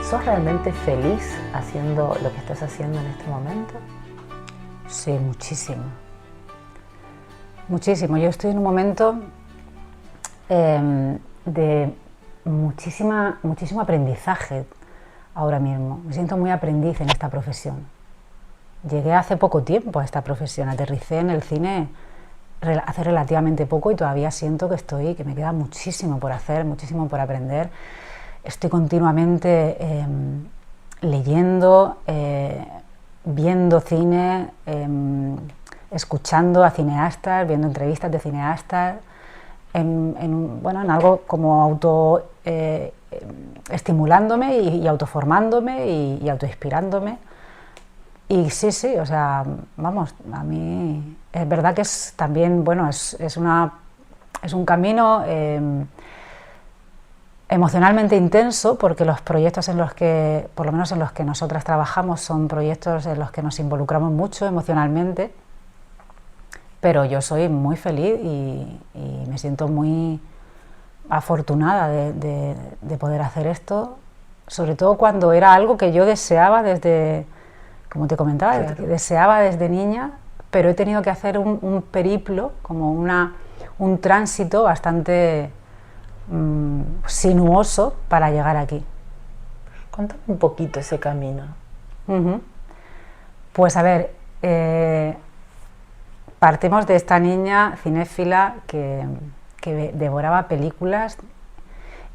¿Sos realmente feliz haciendo lo que estás haciendo en este momento? Sí, muchísimo. Muchísimo. Yo estoy en un momento de muchísimo aprendizaje ahora mismo. Me siento muy aprendiz en esta profesión. Llegué hace poco tiempo a esta profesión, aterricé en el cine hace relativamente poco y todavía siento que me queda muchísimo por hacer, muchísimo por aprender. Estoy continuamente leyendo, viendo cine, escuchando a cineastas, viendo entrevistas de cineastas, en algo como estimulándome y autoformándome y autoinspirándome. Y sí, o sea, vamos, a mí es verdad que es también, bueno, es un camino emocionalmente intenso, porque los proyectos en los que, por lo menos en los que nosotras trabajamos, son proyectos en los que nos involucramos mucho emocionalmente, pero yo soy muy feliz y me siento muy afortunada de poder hacer esto, sobre todo cuando era algo que yo deseaba desde, como te comentaba, claro, deseaba desde niña, pero he tenido que hacer un periplo, como un tránsito bastante sinuoso para llegar aquí. Cuéntame un poquito ese camino. Pues a ver, partimos de esta niña cinéfila que devoraba películas.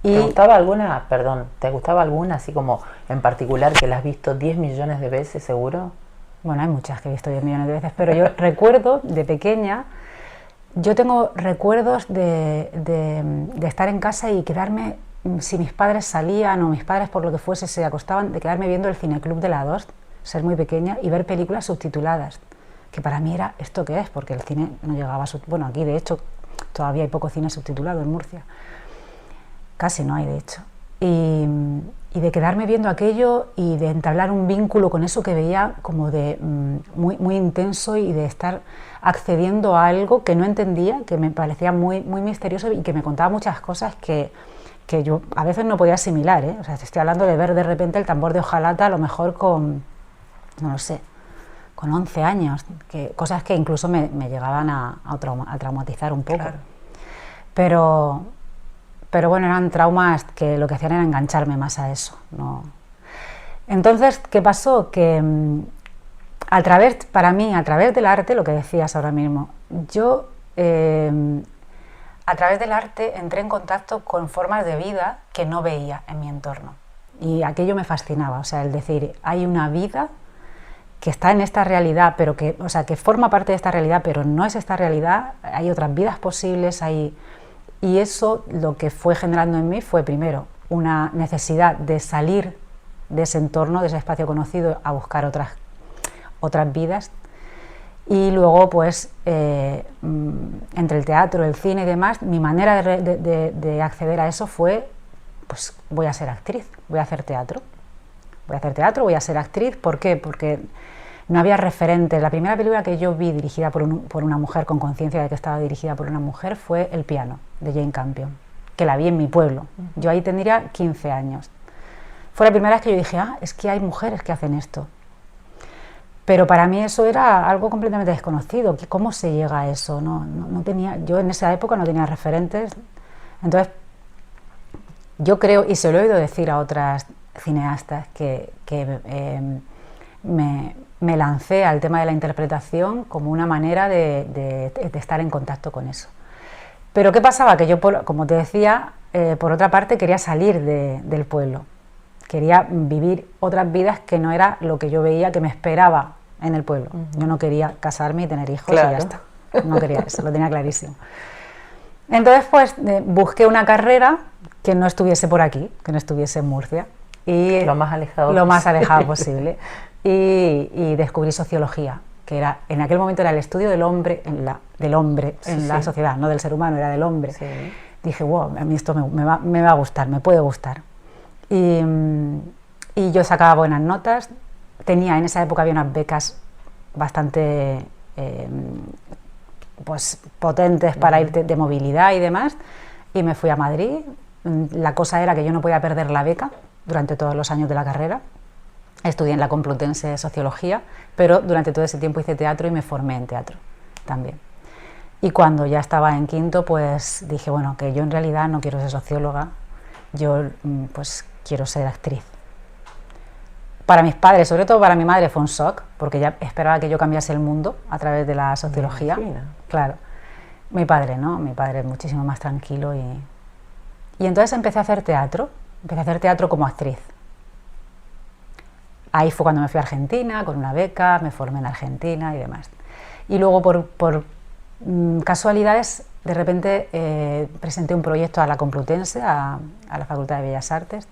¿Te gustaba alguna así como en particular que la has visto 10 millones de veces seguro? Bueno, hay muchas que he visto 10 millones de veces, pero yo recuerdo de pequeña, yo tengo recuerdos de estar en casa y quedarme, si mis padres salían o mis padres por lo que fuese se acostaban, de quedarme viendo el Cineclub de la 2, ser muy pequeña y ver películas subtituladas, que para mí era ¿esto qué es? Porque el cine no llegaba bueno, aquí de hecho todavía hay poco cine subtitulado en Murcia, casi no hay de hecho, y de quedarme viendo aquello y de entablar un vínculo con eso que veía como de muy intenso, y de estar accediendo a algo que no entendía, que me parecía muy misterioso y que me contaba muchas cosas que yo a veces no podía asimilar, ¿eh? O sea, te estoy hablando de ver de repente el tambor de hojalata a lo mejor con, no lo sé, con 11 años, cosas que incluso me llegaban a traumatizar un poco. Claro. Pero bueno, eran traumas que lo que hacían era engancharme más a eso, ¿no? Entonces, ¿qué pasó? Que para mí, a través del arte, lo que decías ahora mismo, yo a través del arte entré en contacto con formas de vida que no veía en mi entorno. Y aquello me fascinaba, o sea, el decir, hay una vida que está en esta realidad, pero que forma parte de esta realidad, pero no es esta realidad, hay otras vidas posibles, y eso lo que fue generando en mí fue primero una necesidad de salir de ese entorno, de ese espacio conocido, a buscar otras vidas, y luego pues entre el teatro, el cine y demás, mi manera de acceder a eso fue, pues voy a ser actriz, voy a hacer teatro, voy a ser actriz. ¿Por qué? Porque no había referentes. La primera película que yo vi dirigida por una mujer, con conciencia de que estaba dirigida por una mujer, fue El piano, de Jane Campion, que la vi en mi pueblo. Yo ahí tendría 15 años. Fue la primera vez que yo dije, es que hay mujeres que hacen esto. Pero para mí eso era algo completamente desconocido. ¿Cómo se llega a eso? No tenía, yo en esa época no tenía referentes. Entonces, yo creo, y se lo he oído decir a otras cineastas, que me lancé al tema de la interpretación como una manera de estar en contacto con eso. Pero ¿qué pasaba? Que yo, como te decía, por otra parte quería salir del pueblo, quería vivir otras vidas que no era lo que yo veía que me esperaba en el pueblo. Yo no quería casarme y tener hijos, claro, y ya está, no quería eso, lo tenía clarísimo. Entonces pues busqué una carrera que no estuviese por aquí, que no estuviese en Murcia, y lo más alejado posible. Y descubrí sociología, que era, en aquel momento era el estudio del hombre en la sociedad, no del ser humano, era del hombre. Sí. Dije, wow, a mí esto me va a gustar, me puede gustar. Y yo sacaba buenas notas, en esa época había unas becas bastante pues potentes para ir de movilidad y demás, y me fui a Madrid. La cosa era que yo no podía perder la beca, durante todos los años de la carrera. Estudié en la Complutense Sociología, pero durante todo ese tiempo hice teatro y me formé en teatro también. Y cuando ya estaba en quinto, pues dije, bueno, que yo en realidad no quiero ser socióloga, yo pues quiero ser actriz. Para mis padres, sobre todo para mi madre, fue un shock, porque ya esperaba que yo cambiase el mundo a través de la sociología. Claro. Mi padre, ¿no? Mi padre es muchísimo más tranquilo y entonces empecé a hacer teatro como actriz. Ahí fue cuando me fui a Argentina con una beca, me formé en Argentina y demás. Y luego por casualidades, de repente presenté un proyecto a la Complutense, a la Facultad de Bellas Artes,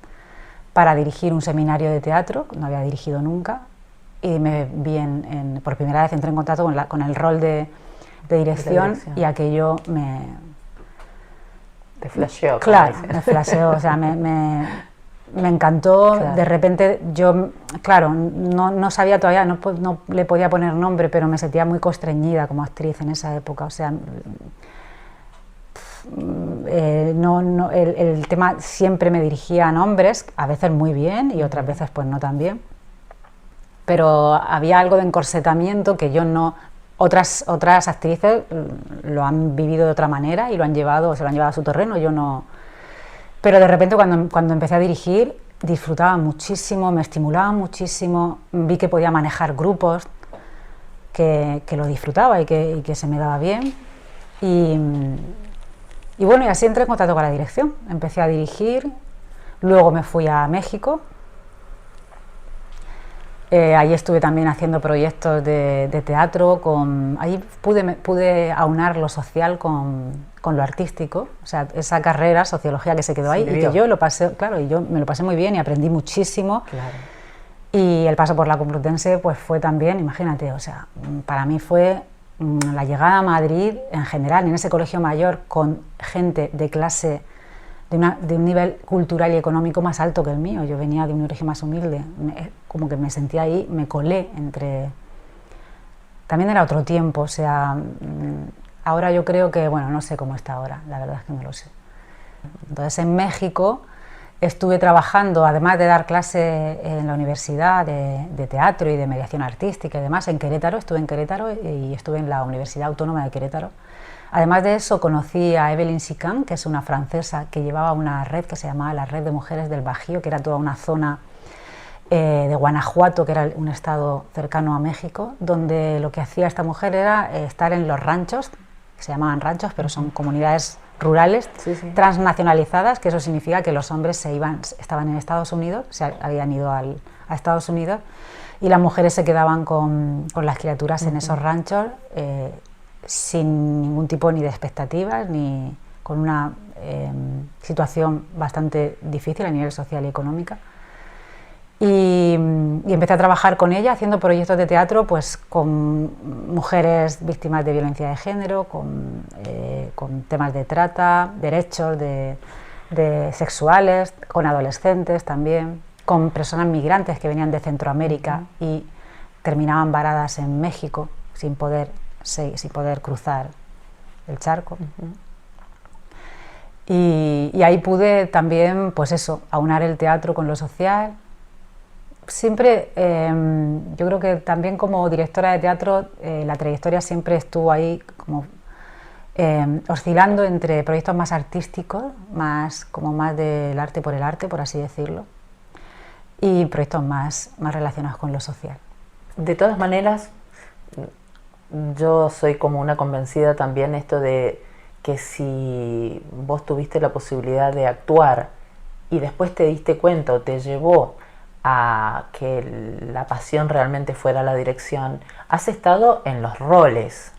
para dirigir un seminario de teatro, no había dirigido nunca, y me vi por primera vez entré en contacto con el rol de dirección y aquello me... Te flasheó. Claro, me flasheó, o sea, me encantó. Claro. De repente yo, claro, no sabía todavía, no le podía poner nombre, pero me sentía muy constreñida como actriz en esa época, o sea... el tema siempre me dirigía a hombres, a veces muy bien y otras veces pues no tan bien, pero había algo de encorsetamiento que yo no... Otras actrices lo han vivido de otra manera y se lo han llevado a su terreno, yo no... Pero de repente cuando empecé a dirigir disfrutaba muchísimo, me estimulaba muchísimo, vi que podía manejar grupos, que lo disfrutaba y que se me daba bien y bueno, y así entré en contacto con la dirección, empecé a dirigir, luego me fui a México, ahí estuve también haciendo proyectos de teatro, ahí pude aunar lo social con lo artístico, o sea, esa carrera, sociología que se quedó ahí, y que yo lo pasé, claro, y yo me lo pasé muy bien y aprendí muchísimo, claro. Y el paso por la Complutense pues fue también, imagínate, o sea, para mí fue... la llegada a Madrid en general, en ese colegio mayor, con gente de clase, de un nivel cultural y económico más alto que el mío. Yo venía de un origen más humilde, como que me sentía ahí, me colé entre... También era otro tiempo, o sea, ahora yo creo que, bueno, no sé cómo está ahora, la verdad es que no lo sé. Entonces en México estuve trabajando, además de dar clase en la universidad de teatro y de mediación artística y demás, estuve en Querétaro y estuve en la Universidad Autónoma de Querétaro. Además de eso conocí a Evelyn Sicán, que es una francesa que llevaba una red que se llamaba la Red de Mujeres del Bajío, que era toda una zona de Guanajuato, que era un estado cercano a México, donde lo que hacía esta mujer era estar en los ranchos, que se llamaban ranchos, pero son comunidades rurales, transnacionalizadas, que eso significa que los hombres estaban en Estados Unidos, habían ido a Estados Unidos, y las mujeres se quedaban con las criaturas en esos ranchos sin ningún tipo ni de expectativas, ni con una situación bastante difícil a nivel social y económica. Y empecé a trabajar con ella haciendo proyectos de teatro pues, con mujeres víctimas de violencia de género, con temas de trata, derechos de sexuales, con adolescentes también, con personas migrantes que venían de Centroamérica y terminaban varadas en México sin poder cruzar el charco. Y ahí pude también, pues eso, aunar el teatro con lo social. Siempre, yo creo que también como directora de teatro, la trayectoria siempre estuvo ahí como oscilando entre proyectos más artísticos, más del arte por el arte, por así decirlo, y proyectos más relacionados con lo social. De todas maneras, yo soy como una convencida también esto de que si vos tuviste la posibilidad de actuar y después te diste cuenta o te llevó a que la pasión realmente fuera la dirección, has estado en los roles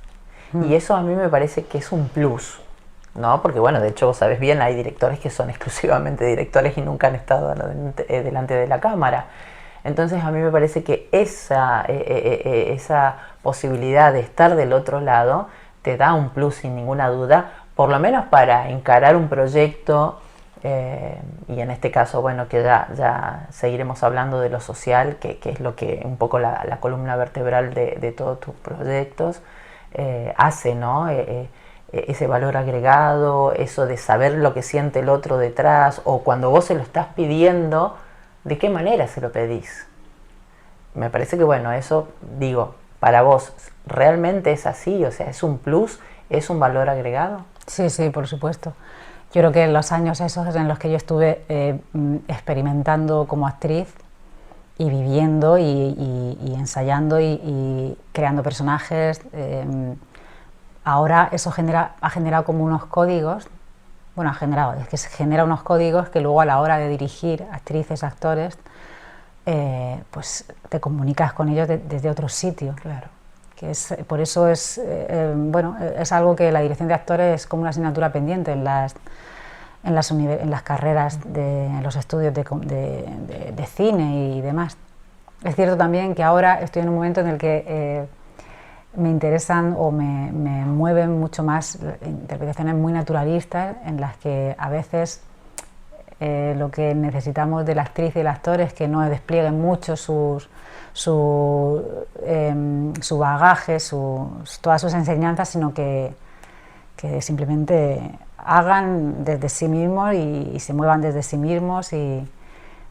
y eso a mí me parece que es un plus, ¿no? Porque bueno, de hecho vos sabés bien, hay directores que son exclusivamente directores y nunca han estado delante de la cámara. Entonces a mí me parece que esa posibilidad de estar del otro lado te da un plus sin ninguna duda, por lo menos para encarar un proyecto. Y en este caso, bueno, que ya seguiremos hablando de lo social, que es lo que un poco la columna vertebral de todos tus proyectos hace, ¿no? Ese valor agregado, eso de saber lo que siente el otro detrás, o cuando vos se lo estás pidiendo, ¿de qué manera se lo pedís? Me parece que, bueno, eso, digo, para vos, ¿realmente es así? O sea, ¿es un plus? ¿Es un valor agregado? Sí, sí, por supuesto. Yo creo que en los años esos en los que yo estuve experimentando como actriz y viviendo y ensayando y creando personajes, ahora eso ha generado como unos códigos, bueno, es que se genera unos códigos que luego a la hora de dirigir actrices, actores, pues te comunicas con ellos desde otro sitio. Claro. Por eso es, bueno, es algo que la dirección de actores es como una asignatura pendiente en las carreras, en los estudios de cine y demás. Es cierto también que ahora estoy en un momento en el que me interesan o me mueven mucho más interpretaciones muy naturalistas, en las que a veces lo que necesitamos de la actriz y el actor es que no desplieguen mucho su bagaje, todas sus enseñanzas, sino que simplemente hagan desde sí mismos y se muevan desde sí mismos.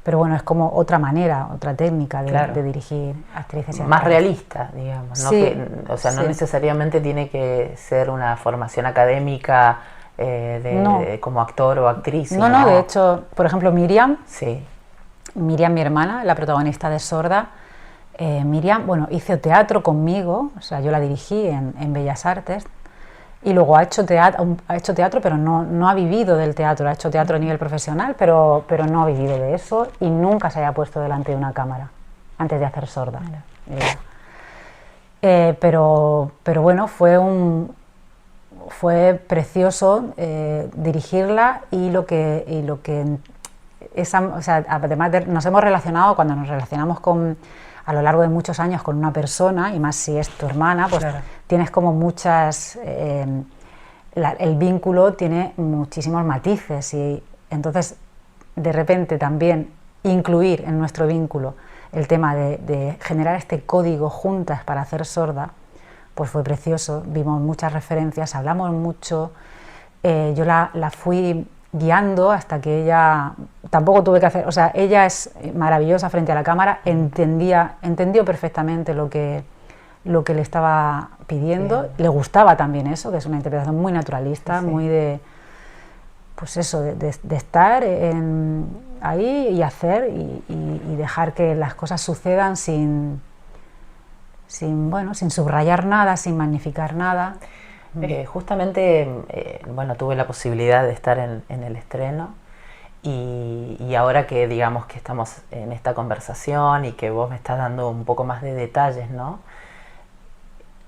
Pero bueno, es como otra manera, otra técnica de dirigir actrices y actores. Más realista, digamos, ¿no? Sí, O sea, no necesariamente tiene que ser una formación académica como actor o actriz. No, de hecho, por ejemplo, Miriam, sí. Miriam, mi hermana, la protagonista de Sorda, Miriam, bueno, hizo teatro conmigo, o sea, yo la dirigí en Bellas Artes, y luego ha hecho teatro, pero no ha vivido del teatro, ha hecho teatro a nivel profesional, pero no ha vivido de eso y nunca se haya puesto delante de una cámara antes de hacer Sorda. Pero bueno, fue precioso dirigirla y lo que o sea, además nos hemos relacionado, cuando nos relacionamos a lo largo de muchos años con una persona, y más si es tu hermana, pues claro, tienes como muchas... el vínculo tiene muchísimos matices y entonces de repente también incluir en nuestro vínculo el tema de generar este código juntas para hacer Sorda, pues fue precioso. Vimos muchas referencias, hablamos mucho, yo la fui guiando hasta que ella, tampoco tuve que hacer, o sea, ella es maravillosa frente a la cámara, entendió perfectamente lo que le estaba pidiendo. Bien. Le gustaba también eso, que es una interpretación muy naturalista, sí, muy de, pues eso, de estar ahí y hacer y dejar que las cosas sucedan sin subrayar nada, sin magnificar nada. Justamente, bueno, tuve la posibilidad de estar en el estreno y ahora que digamos que estamos en esta conversación y que vos me estás dando un poco más de detalles, ¿no?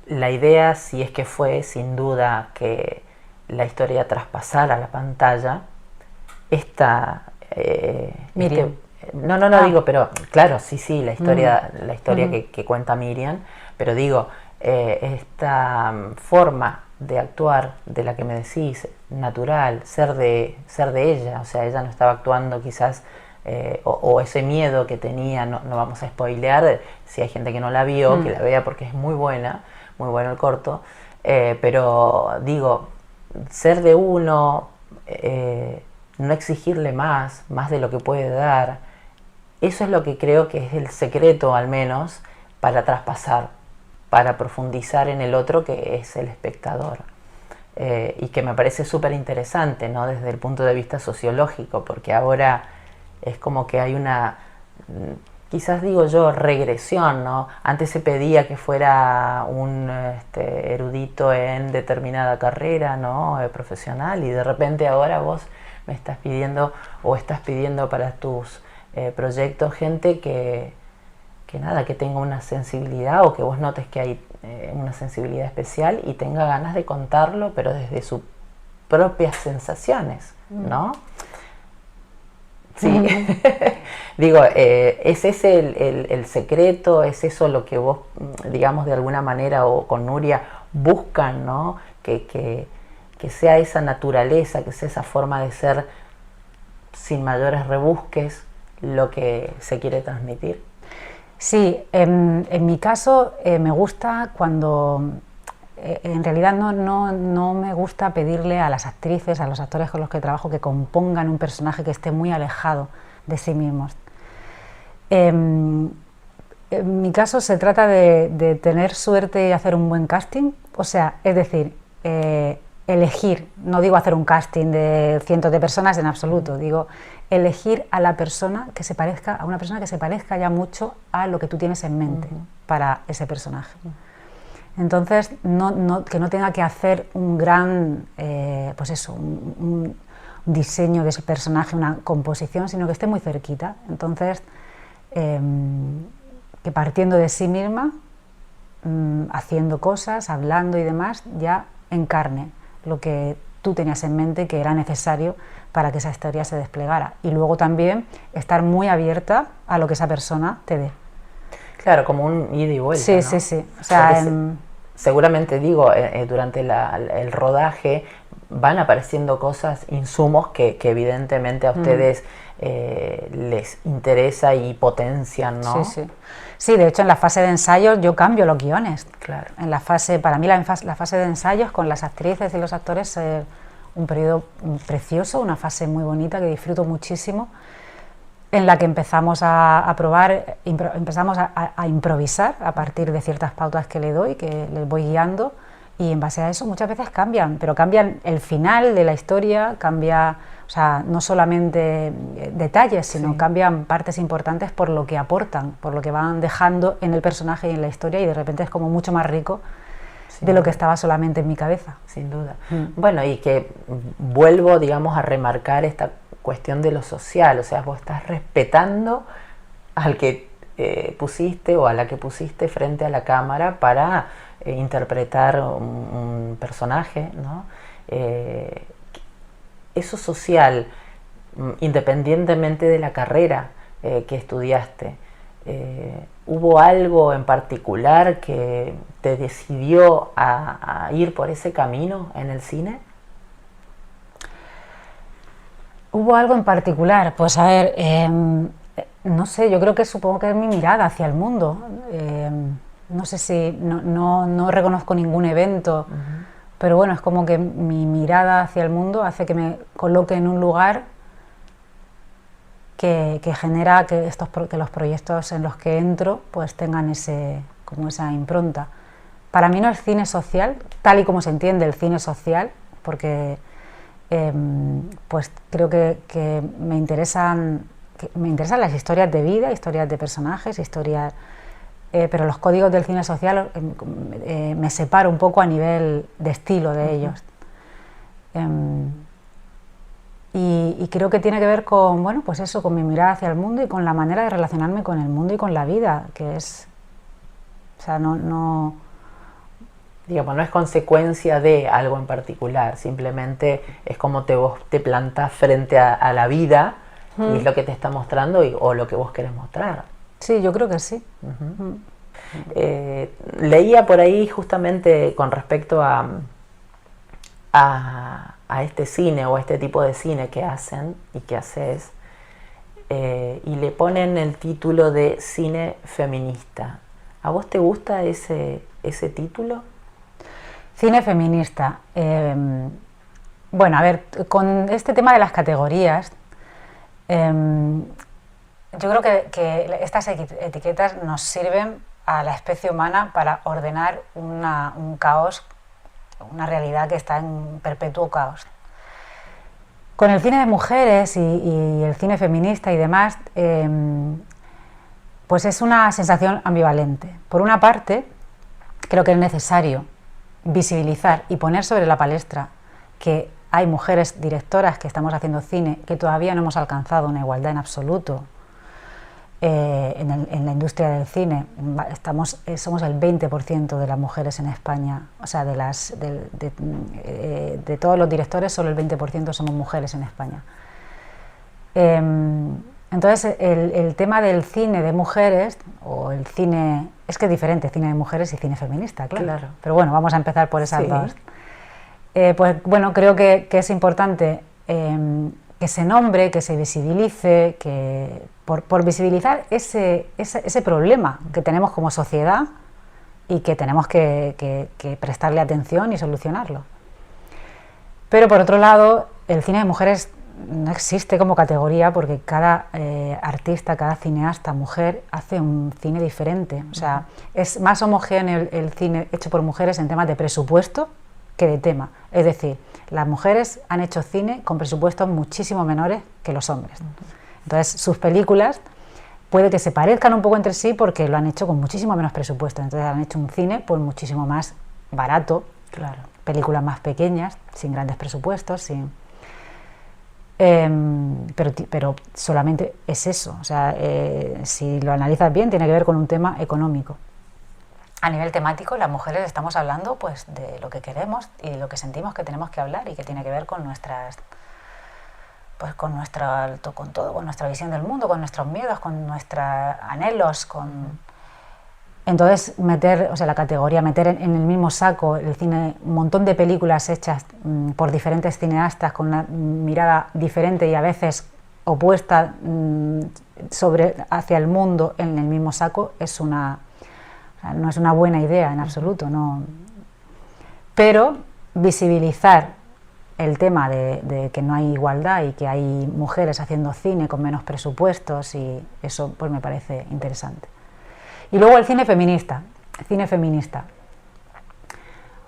La idea, si es que fue sin duda que la historia traspasara la pantalla, Miriam. Digo, pero claro, sí, la historia que cuenta Miriam, pero digo, esta forma de actuar de la que me decís, natural, ser de ella, o sea, ella no estaba actuando quizás, o ese miedo que tenía, no vamos a spoilear, si hay gente que no la vio, que la vea porque es muy bueno el corto, pero digo, ser de uno, no exigirle más de lo que puede dar, eso es lo que creo que es el secreto, al menos, para traspasar, para profundizar en el otro, que es el espectador. Y que me parece súper interesante, ¿no? Desde el punto de vista sociológico, porque ahora es como que hay una, quizás digo yo, regresión, ¿no? Antes se pedía que fuera un erudito en determinada carrera, ¿no? Profesional, y de repente ahora vos me estás pidiendo o estás pidiendo para tus proyectos gente que tenga una sensibilidad, o que vos notes que hay una sensibilidad especial y tenga ganas de contarlo, pero desde sus propias sensaciones, ¿no? Sí, digo, ¿es ese el secreto? ¿Es eso lo que vos, digamos, de alguna manera, o con Nuria, buscan, ¿no? Que sea esa naturaleza, que sea esa forma de ser sin mayores rebusques lo que se quiere transmitir. Sí, en mi caso me gusta cuando, en realidad no me gusta pedirle a las actrices, a los actores con los que trabajo, que compongan un personaje que esté muy alejado de sí mismos. En mi caso se trata de tener suerte y hacer un buen casting, o sea, es decir, elegir, no digo hacer un casting de cientos de personas en absoluto, digo elegir a la persona que se parezca, a una persona que se parezca ya mucho a lo que tú tienes en mente para ese personaje. Entonces, que no tenga que hacer un gran, pues eso, un diseño de ese personaje, una composición, sino que esté muy cerquita. Entonces, que partiendo de sí misma, haciendo cosas, hablando y demás, ya encarne lo que tú tenías en mente que era necesario para que esa historia se desplegara. Y luego también estar muy abierta a lo que esa persona te dé. Claro, como un ida y vuelta, sí, ¿no? Sí, sí. O sea, seguramente digo, durante el rodaje van apareciendo cosas, insumos que evidentemente a ustedes les interesa y potencian, ¿no? Sí, sí. Sí, de hecho en la fase de ensayos yo cambio los guiones. Claro. En la fase, para mí la fase de ensayos con las actrices y los actores es un periodo precioso, una fase muy bonita que disfruto muchísimo, en la que empezamos a probar, empezamos a improvisar a partir de ciertas pautas que le doy, que les voy guiando, y en base a eso muchas veces cambian, pero cambian el final de la historia, cambia, o sea, no solamente detalles, sino cambian partes importantes por lo que aportan, por lo que van dejando en el personaje y en la historia, y de repente es como mucho más rico de lo que estaba solamente en mi cabeza. Sin duda. Bueno, y que vuelvo, digamos, a remarcar esta cuestión de lo social, o sea, vos estás respetando al que pusiste o a la que pusiste frente a la cámara para interpretar un personaje, ¿no? Eso social, independientemente de la carrera que estudiaste, ¿hubo algo en particular que te decidió a ir por ese camino en el cine? ¿Hubo algo en particular? Pues a ver, no sé, yo creo que supongo que es mi mirada hacia el mundo. No sé si, no reconozco ningún evento, pero bueno, es como que mi mirada hacia el mundo hace que me coloque en un lugar que genera que los proyectos en los que entro pues tengan como esa impronta. Para mí no es cine social, tal y como se entiende el cine social, porque pues creo que me interesan las historias de vida, historias de personajes, historias, pero los códigos del cine social me separo un poco a nivel de estilo de ellos. Y creo que tiene que ver con, bueno, pues eso, con mi mirada hacia el mundo y con la manera de relacionarme con el mundo y con la vida, que es, o sea, digamos, no es consecuencia de algo en particular, simplemente es como vos te plantás frente a la vida y es lo que te está mostrando o lo que vos querés mostrar. Sí, yo creo que sí. Leía por ahí justamente con respecto a este cine o a este tipo de cine que hacen y que haces, y le ponen el título de cine feminista. ¿A vos te gusta ese título? Cine feminista. Bueno, a ver, con este tema de las categorías, yo creo que estas etiquetas nos sirven a la especie humana para ordenar un caos, una realidad que está en perpetuo caos. Con el cine de mujeres y el cine feminista y demás, pues es una sensación ambivalente. Por una parte, creo que es necesario visibilizar y poner sobre la palestra que hay mujeres directoras que estamos haciendo cine que todavía no hemos alcanzado una igualdad en absoluto en la industria del cine. Somos el 20% de las mujeres en España, o sea, de todos los directores solo el 20% somos mujeres en España. Entonces el tema del cine de mujeres, o el cine, es que es diferente cine de mujeres y cine feminista, claro. Pero bueno, vamos a empezar por esas dos. Pues bueno, creo que es importante que se nombre, que se visibilice, por visibilizar ese problema que tenemos como sociedad y que tenemos que prestarle atención y solucionarlo. Pero por otro lado, el cine de mujeres no existe como categoría porque cada artista, cada cineasta, mujer, hace un cine diferente. O sea, es más homogéneo el cine hecho por mujeres en temas de presupuesto que de tema. Es decir, las mujeres han hecho cine con presupuestos muchísimo menores que los hombres. Entonces, sus películas puede que se parezcan un poco entre sí porque lo han hecho con muchísimo menos presupuesto. Entonces, han hecho un cine pues muchísimo más barato, Claro. películas más pequeñas, sin grandes presupuestos, sin... pero solamente es eso. O sea, si lo analizas bien, tiene que ver con un tema económico. A nivel temático, las mujeres estamos hablando pues de lo que queremos y lo que sentimos que tenemos que hablar y que tiene que ver con nuestras, pues con todo, con nuestra visión del mundo, con nuestros miedos, con nuestros anhelos, Entonces, la categoría, meter en el mismo saco el cine, un montón de películas hechas por diferentes cineastas con una mirada diferente y a veces opuesta hacia el mundo en el mismo saco, no es una buena idea en absoluto, no. Pero visibilizar el tema de que no hay igualdad y que hay mujeres haciendo cine con menos presupuestos, y eso pues me parece interesante. Y luego el cine feminista.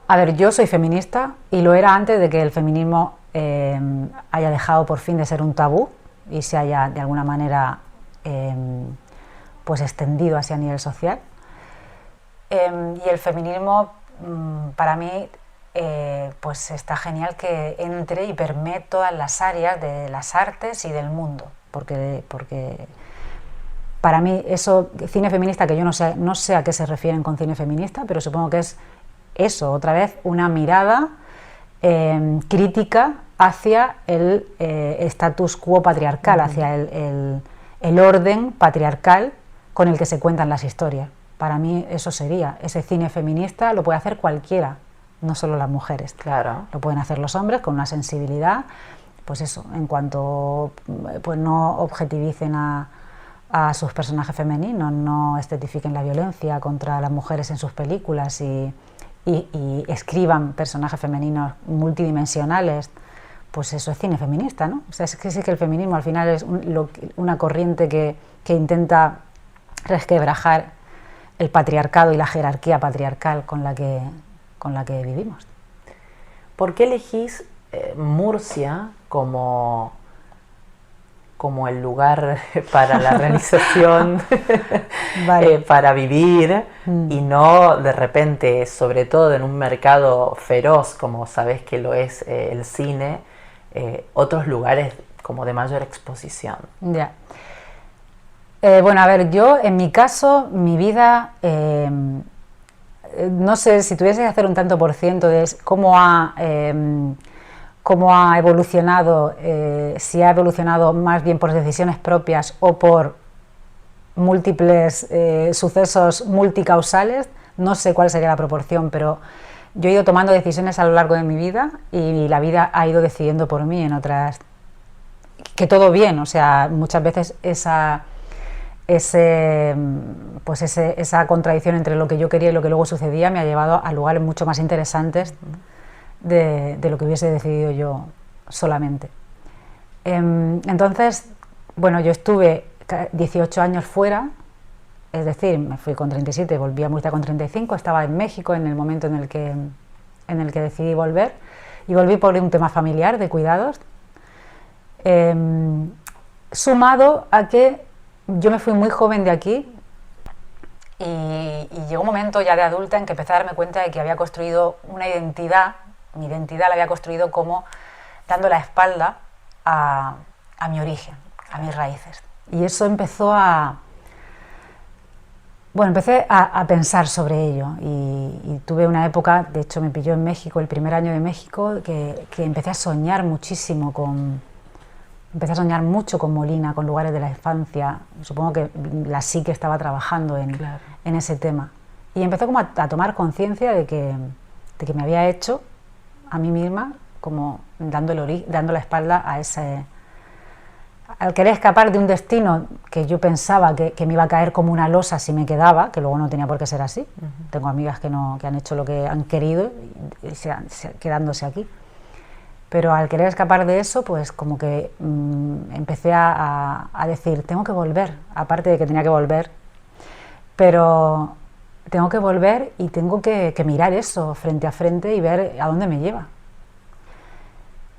A ver, yo soy feminista y lo era antes de que el feminismo haya dejado por fin de ser un tabú y se haya de alguna manera pues extendido así a nivel social. Y el feminismo para mí pues está genial que entre y permee todas las áreas de las artes y del mundo, porque para mí eso, cine feminista, que yo no sé a qué se refieren con cine feminista, pero supongo que es eso, otra vez una mirada crítica hacia el status quo patriarcal, hacia el orden patriarcal con el que se cuentan las historias. Para mí eso sería, ese cine feminista lo puede hacer cualquiera, no solo las mujeres. Claro. Lo pueden hacer los hombres con una sensibilidad, pues eso, en cuanto pues no objetivicen a sus personajes femeninos, no estetifiquen la violencia contra las mujeres en sus películas y escriban personajes femeninos multidimensionales, pues eso es cine feminista, ¿no? O sea, es que sí que el feminismo al final es una corriente que intenta resquebrajar el patriarcado y la jerarquía patriarcal con la que vivimos. ¿Por qué elegís Murcia como el lugar para la realización, Vale. para vivir, y no de repente, sobre todo en un mercado feroz como sabés que lo es el cine, otros lugares como de mayor exposición? Ya. Bueno, a ver, yo en mi caso, mi vida, no sé si tuviese que hacer un tanto por ciento de cómo ha evolucionado, si ha evolucionado más bien por decisiones propias o por múltiples sucesos multicausales, no sé cuál sería la proporción, pero yo he ido tomando decisiones a lo largo de mi vida y la vida ha ido decidiendo por mí en otras, que todo bien, o sea, muchas veces esa contradicción entre lo que yo quería y lo que luego sucedía me ha llevado a lugares mucho más interesantes de lo que hubiese decidido yo solamente. Entonces, bueno, yo estuve 18 años fuera, es decir, me fui con 37, volví a Murcia con 35, estaba en México en el momento en el que decidí volver, y volví por un tema familiar de cuidados, sumado a que yo me fui muy joven de aquí y llegó un momento ya de adulta en que empecé a darme cuenta de que había construido una identidad. Mi identidad la había construido como dando la espalda a mi origen, a mis raíces. Y eso empecé a pensar sobre ello y tuve una época, de hecho me pilló en México, el primer año de México, que empecé a soñar muchísimo mucho con Molina, con lugares de la infancia. Supongo que la psique estaba trabajando en ese tema. Y empecé como a tomar conciencia de que me había hecho a mí misma como dando la espalda al querer escapar de un destino que yo pensaba que me iba a caer como una losa si me quedaba, que luego no tenía por qué ser así. Tengo amigas que han hecho lo que han querido y quedándose aquí. Pero al querer escapar de eso, pues como que empecé a decir, tengo que volver, aparte de que tenía que volver, pero tengo que volver y tengo que mirar eso frente a frente y ver a dónde me lleva.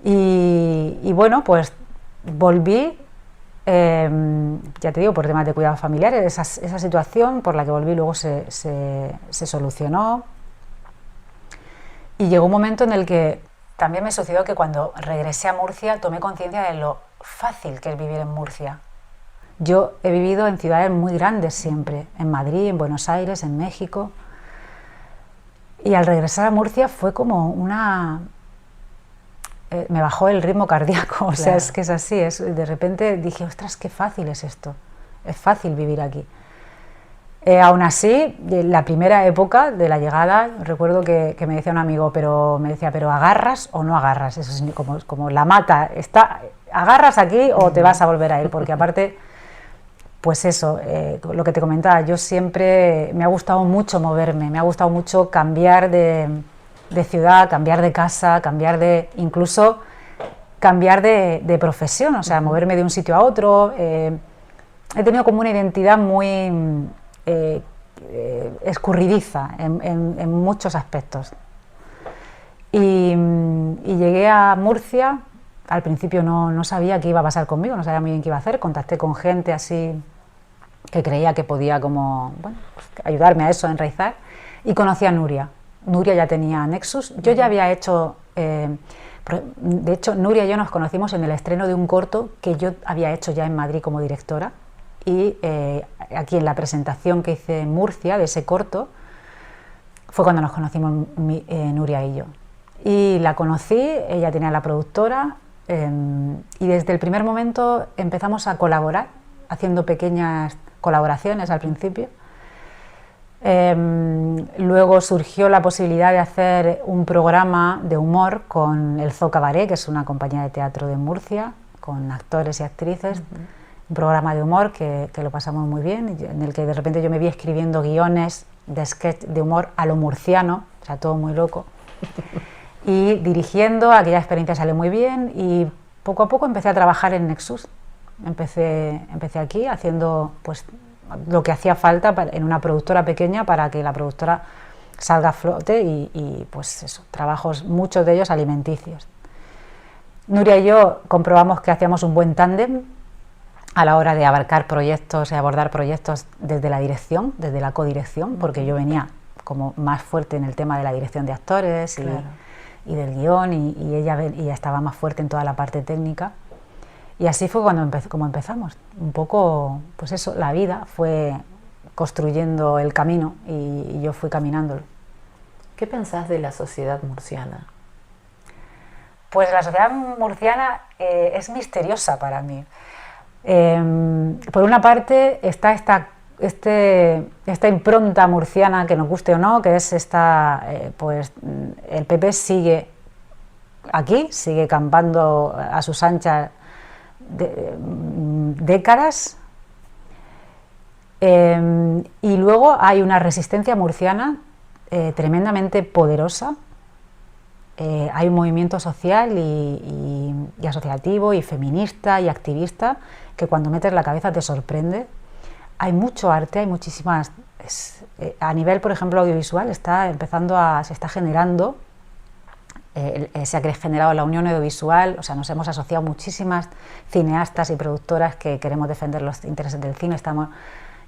Y bueno, pues volví, ya te digo, por temas de cuidados familiares, esa situación por la que volví luego se solucionó. Y llegó un momento en el que también me sucedió que cuando regresé a Murcia tomé conciencia de lo fácil que es vivir en Murcia. Yo he vivido en ciudades muy grandes siempre, en Madrid, en Buenos Aires, en México. Y al regresar a Murcia fue como una... me bajó el ritmo cardíaco, o sea, es que es así, de repente dije, ostras, qué fácil es esto, es fácil vivir aquí. Aún así, la primera época de la llegada, recuerdo que me decía un amigo, pero ¿agarras o no agarras? Eso es como la mata, ¿agarras aquí o te vas a volver a ir? Porque aparte, pues eso, lo que te comentaba, yo siempre me ha gustado mucho moverme, me ha gustado mucho cambiar de ciudad, cambiar de casa, incluso cambiar de profesión, o sea, moverme de un sitio a otro. He tenido como una identidad muy escurridiza en muchos aspectos. Y llegué a Murcia, al principio no sabía qué iba a pasar conmigo, no sabía muy bien qué iba a hacer, contacté con gente así que creía que podía como, bueno, pues, ayudarme a eso, a enraizar, y conocí a Nuria. Nuria ya tenía Nexus, yo ya había hecho, de hecho Nuria y yo nos conocimos en el estreno de un corto que yo había hecho ya en Madrid como directora, y aquí en la presentación que hice en Murcia de ese corto fue cuando nos conocimos Nuria y yo. Y la conocí, ella tenía la productora, y desde el primer momento empezamos a colaborar, haciendo pequeñas colaboraciones al principio. Luego surgió la posibilidad de hacer un programa de humor con el Zoo Cabaret, que es una compañía de teatro de Murcia, con actores y actrices. Un programa de humor que lo pasamos muy bien, en el que de repente yo me vi escribiendo guiones de sketch de humor a lo murciano, o sea, todo muy loco. Y dirigiendo, aquella experiencia salió muy bien y poco a poco empecé a trabajar en Nexus. Empecé aquí haciendo pues lo que hacía falta en una productora pequeña para que la productora salga a flote y pues eso, trabajos, muchos de ellos alimenticios. Nuria y yo comprobamos que hacíamos un buen tándem a la hora de abarcar proyectos y abordar proyectos desde la dirección, desde la codirección, porque yo venía como más fuerte en el tema de la dirección de actores y del guión, y ella estaba más fuerte en toda la parte técnica. Y así fue como empezamos. Un poco, pues eso, la vida fue construyendo el camino y yo fui caminándolo. ¿Qué pensás de la sociedad murciana? Pues la sociedad murciana es misteriosa para mí. Por una parte está esta impronta murciana, que nos guste o no, que es pues el PP sigue aquí, sigue campando a sus anchas décadas, y luego hay una resistencia murciana tremendamente poderosa. Hay un movimiento social y asociativo y feminista y activista que cuando metes la cabeza te sorprende. Hay mucho arte, hay muchísimas... a nivel, por ejemplo, audiovisual, se está generando, se ha generado la Unión Audiovisual, o sea, nos hemos asociado muchísimas cineastas y productoras que queremos defender los intereses del cine, estamos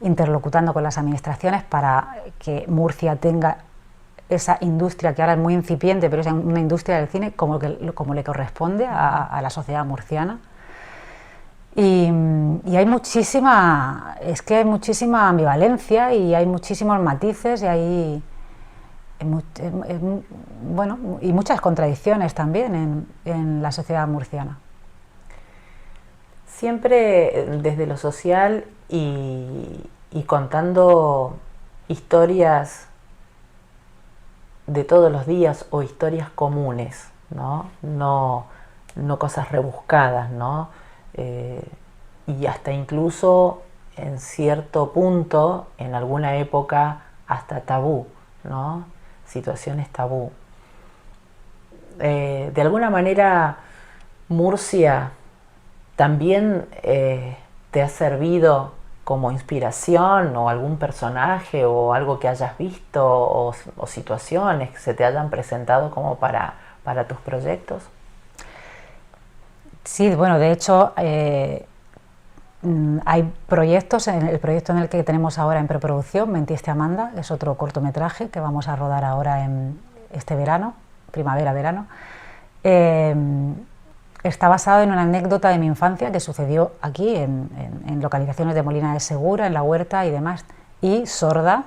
interlocutando con las administraciones para que Murcia tenga esa industria que ahora es muy incipiente, pero es una industria del cine como le corresponde a la sociedad murciana. Y hay muchísima ambivalencia y hay muchísimos matices y hay y muchas contradicciones también en la sociedad murciana. Siempre desde lo social y contando historias de todos los días o historias comunes, no cosas rebuscadas, ¿no? Y hasta incluso en cierto punto, en alguna época, hasta tabú, ¿no? Situaciones tabú. de alguna manera Murcia también te ha servido como inspiración o algún personaje o algo que hayas visto o situaciones que se te hayan presentado como para tus proyectos. Sí, bueno, de hecho hay proyectos, el proyecto en el que tenemos ahora en preproducción, Mentiste Amanda, es otro cortometraje que vamos a rodar ahora en este verano, primavera-verano. Está basado en una anécdota de mi infancia que sucedió aquí, en localizaciones de Molina de Segura, en la huerta y demás. Y Sorda,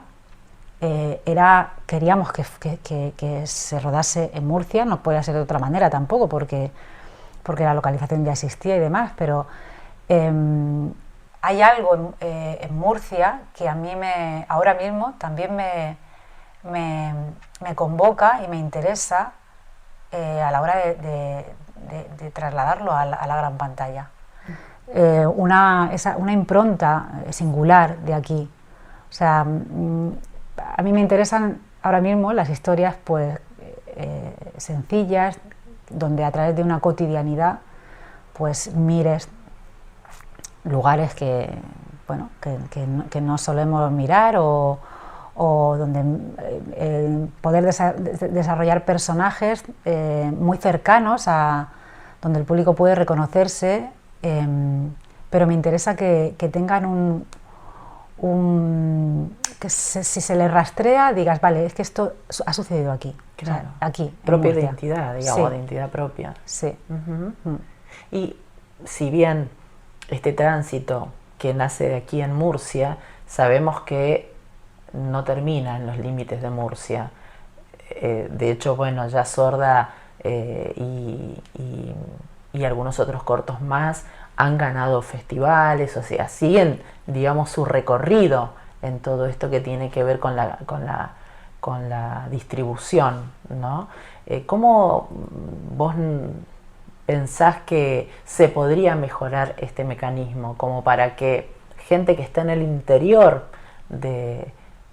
queríamos que se rodase en Murcia, no podía ser de otra manera tampoco, porque la localización ya existía y demás, pero hay algo en Murcia que a mí ahora mismo también me convoca y me interesa a la hora de trasladarlo a la gran pantalla. Una impronta singular de aquí. O sea, a mí me interesan ahora mismo las historias pues sencillas, donde a través de una cotidianidad pues mires lugares que no solemos mirar o donde poder desarrollar personajes muy cercanos donde el público puede reconocerse, pero me interesa que tengan que si se les rastrea digas, vale, es que esto ha sucedido aquí, claro, o sea, aquí, propia identidad, digamos, sí. Identidad propia. Sí. Y si bien este tránsito que nace de aquí en Murcia, sabemos que no termina en los límites de Murcia. De hecho, bueno, ya Sorda y algunos otros cortos más han ganado festivales, o sea, siguen, digamos, su recorrido en todo esto que tiene que ver con la distribución, ¿no? ¿Cómo vos pensás que se podría mejorar este mecanismo como para que gente que está en el interior de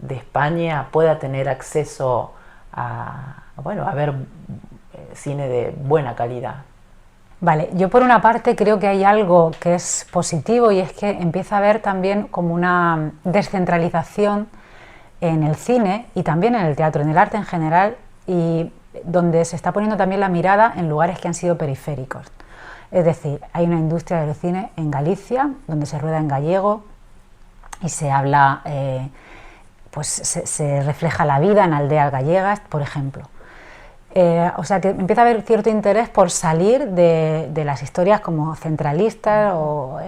España pueda tener acceso a ver cine de buena calidad? Vale, yo por una parte creo que hay algo que es positivo y es que empieza a haber también como una descentralización en el cine y también en el teatro, en el arte en general, y donde se está poniendo también la mirada en lugares que han sido periféricos. Es decir, hay una industria del cine en Galicia, donde se rueda en gallego y se habla, pues se refleja la vida en aldeas gallegas, por ejemplo. O sea que empieza a haber cierto interés por salir de las historias como centralistas o,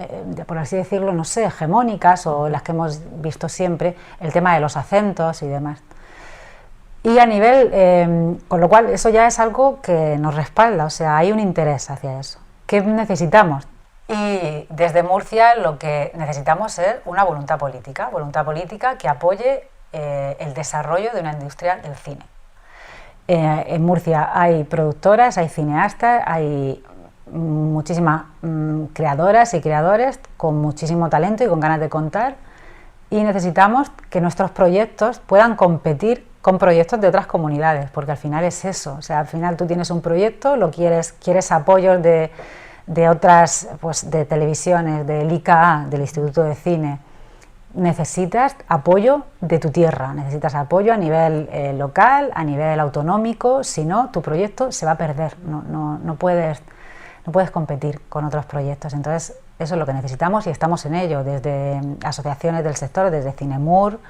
por así decirlo, no sé, hegemónicas o las que hemos visto siempre, el tema de los acentos y demás. Y a nivel, con lo cual eso ya es algo que nos respalda, o sea, hay un interés hacia eso. ¿Qué necesitamos? Y desde Murcia lo que necesitamos es una voluntad política que apoye el desarrollo de una industria del cine. En Murcia hay productoras, hay cineastas, hay muchísimas creadoras y creadores con muchísimo talento y con ganas de contar, y necesitamos que nuestros proyectos puedan competir con proyectos de otras comunidades, porque al final es eso, o sea, al final tú tienes un proyecto, quieres apoyos de otras, pues de televisiones, del ICA, del Instituto de Cine. Necesitas apoyo de tu tierra, necesitas apoyo a nivel local, a nivel autonómico, si no, tu proyecto se va a perder, no puedes competir con otros proyectos. Entonces, eso es lo que necesitamos y estamos en ello, desde asociaciones del sector, desde Cinemur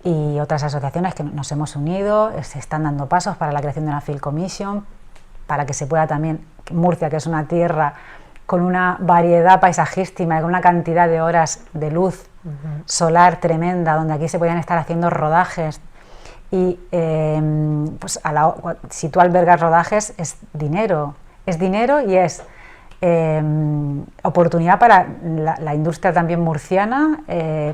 y otras asociaciones que nos hemos unido, se están dando pasos para la creación de una Film Commission, para que se pueda también, Murcia, que es una tierra con una variedad paisajística, con una cantidad de horas de luz solar tremenda, donde aquí se podían estar haciendo rodajes y pues si tú albergas rodajes es dinero y es oportunidad para la industria también murciana,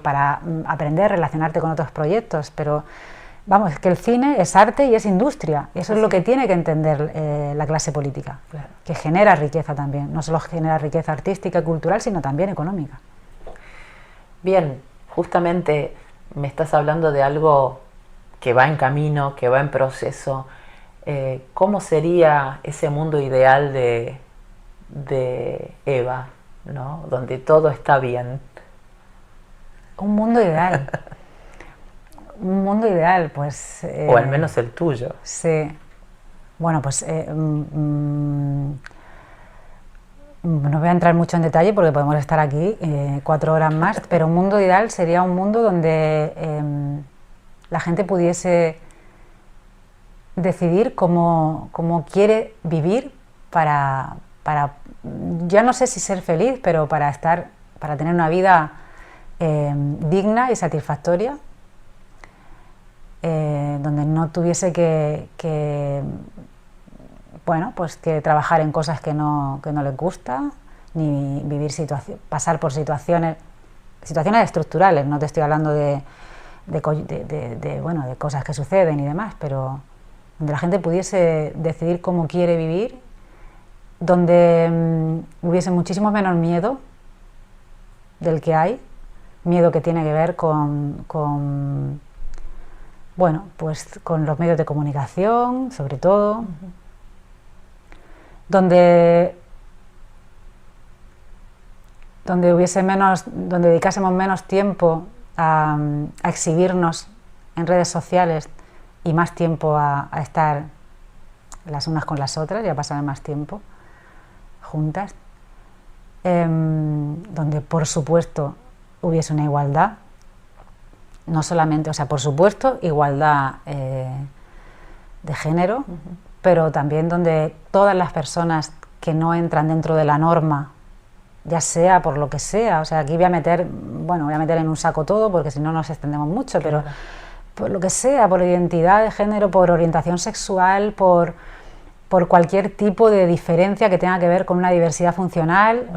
para aprender, relacionarte con otros proyectos, pero vamos, es que el cine es arte y es industria, y eso es lo que tiene que entender la clase política, claro, que genera riqueza también, no solo genera riqueza artística y cultural, sino también económica. Bien, justamente me estás hablando de algo que va en camino, que va en proceso. ¿cómo sería ese mundo ideal de Eva, ¿no? Donde todo está bien? Un mundo ideal. Un mundo ideal, pues... o al menos el tuyo. Sí. Bueno, pues no voy a entrar mucho en detalle porque podemos estar aquí 4 horas más, pero un mundo ideal sería un mundo donde la gente pudiese decidir cómo quiere vivir para, ya no sé si ser feliz, pero para tener una vida digna y satisfactoria, donde no tuviese pues que trabajar en cosas que no les gusta, ni pasar por situaciones estructurales. No te estoy hablando de cosas que suceden y demás, pero donde la gente pudiese decidir cómo quiere vivir, donde hubiese muchísimo menos miedo del que hay, miedo que tiene que ver con los medios de comunicación, sobre todo, donde dedicásemos menos tiempo a exhibirnos en redes sociales y más tiempo a estar las unas con las otras y a pasar más tiempo juntas, donde por supuesto hubiese una igualdad, no solamente, por supuesto, igualdad de género, pero también donde todas las personas que no entran dentro de la norma, ya sea por lo que sea, aquí voy a meter en un saco todo porque si no nos extendemos mucho, pero por lo que sea, por identidad de género, por orientación sexual, por cualquier tipo de diferencia que tenga que ver con una diversidad funcional,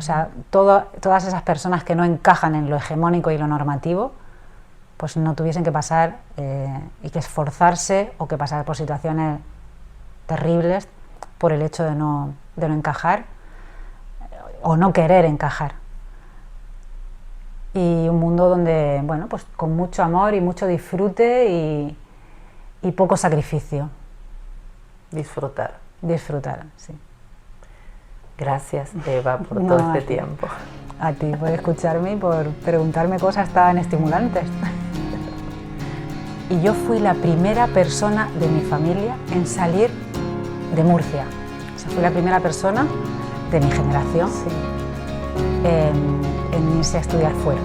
todas esas personas que no encajan en lo hegemónico y lo normativo, pues no tuviesen que pasar y que esforzarse o que pasar por situaciones terribles por el hecho de no encajar o no querer encajar. Y un mundo donde, con mucho amor y mucho disfrute y poco sacrificio. Disfrutar, sí. Gracias, Eva, por todo este tiempo. A ti por escucharme y por preguntarme cosas tan estimulantes. Y yo fui la primera persona de mi familia en salir de Murcia. Fui la primera persona de mi generación en irse a estudiar fuera.